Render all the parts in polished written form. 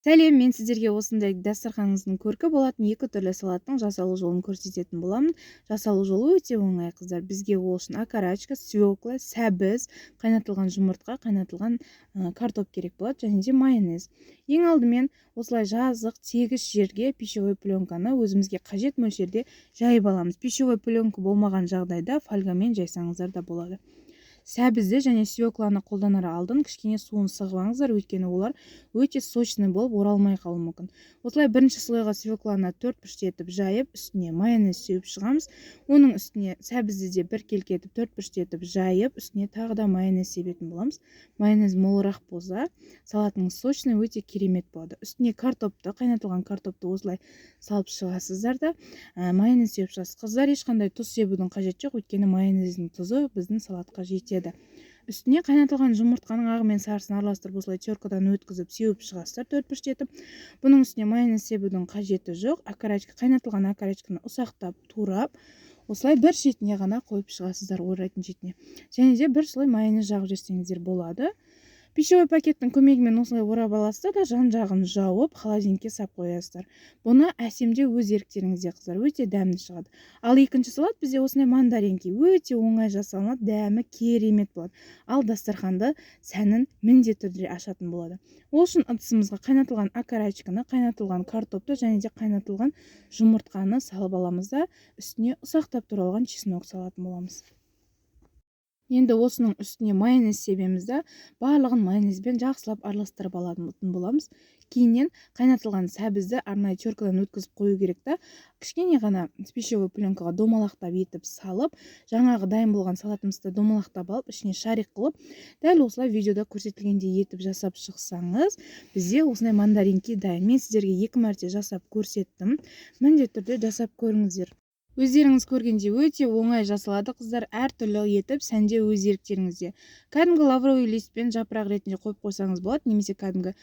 Сәлем, мен сіздерге осындай дастарханыңыздың көркі болатын екі түрлі салаттың жасалу жолын көрсететін боламын. Жасалу жолы өте оңай, қыздар. Бізге ол үшін окорочка, свекла, сәбіз, қайнатылған жұмыртқа, қайнатылған картоп керек болады, және де майонез. Ең алдымен осылай жазық, тегіс жерге пищевой пленканы өзімізге қажет мөлшерде жайып аламыз. Пищевой пленка болмаған жағдайда фольгамен жайсаңыздар да болады. Сәбізді және свекланы қолданар алдын кішкене суын сығып алыңыздар, өйткені олар өте сочный болып оралмай қалуы мүмкін. Осылай бірінші слойға свекланы 4 бұрыштетіп жайып, үстіне майонез сеуіп шығамыз. Оның үстіне сәбізді де бір келкетіп 4 бұрыштетіп жайып, үстіне тағы да майонез себетін боламыз. Майонез молырақ болса, салатыңыз сочный, өте керемет болады. Үстіне картопты, қайнатылған картопты осылай салып шығасыздар да майонез сеуіп шығасыз. Қыздар, ешқандай тұз себудің қажет жоқ, өйткені майонездің тұзы біздің салатқа жетеді. Үстіне қайнатылған жұмыртқаның ағы мен сарысын араластырып осылай теркадан өткізіп сеуіп шығасыздар 4 бұрыштетіп. Бұның үстіне майонез себудің қажеті жоқ. Қайнатылған окорочканы ұсақтап турап, осылай бір шетіне ғана қойып шығасыздар, орайтын шетіне. Және де бір слой майонез жағып жіберсеңіздер болады. Пищевой пакеттің көмегімен осылай орап аласыздар да жан-жағын жауып холодильникке сап қоясыздар. Бұны әсемдеу өз еріктеріңізде, қыздар, өте дәмді шығады. Ал екінші салат бізде осындай мандаринки, өте оңай жасалынады, дәмі керемет болады. Ал дастарханды сәнін міндетті түрде ашатын болады. Ол үшін ыдысымызға қайнатылған окорочканы, қайнатылған картопты және де қайнатылған жұмыртқаны салып аламыз да үстіне ұсақтап туралған чеснок салатын боламыз. Енді осының үстіне майонез себеміз да барлығын майонезбен жақсылап араластырып алатын боламыз. Кейіннен қайнатылған сәбізді арнайы теркадан өткізіп қою керек та, кішкене ғана пищевой пленкаға домалақтап етіп салып, жаңағы дайын болған салатымызды домалақтап алып, ішіне шарик қылып, дәл осылай видеода көрсетілгендей етіп жасап шықсаңыз, бізде осындай мандаринки дайын. Мен сіздерге 2 мәрте жасап көрсеттім. Міндетті түрде жасап көріңіздер. Өздеріңіз көргенде өте оңай жасалады, қыздар, әртүрлі етіп сәндеу өз еріктеріңізде. Кәдімгі лавровый листпен жапырақ ретінде қойып қойсаңыз болады, немесе кәдімгі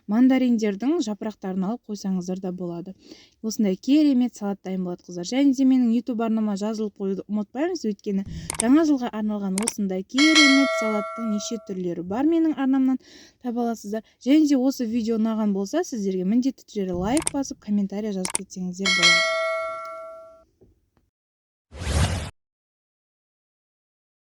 мандариндердің жапырақтарын алып қойсаңыздар да болады. Осындай керемет салат дайын болады, қыздар. Және де менің YouTube арнама жазылып қоюды ұмытпаңыз, өйткені жаңа жылға арналған осындай керемет салаттың неше түрлері бар менің арнамнан таба аласыздар. Және де осы видео ұнаған болса, сіздерге міндетті түрде лайк басып, комментарий жазып кетсеңіздер болады.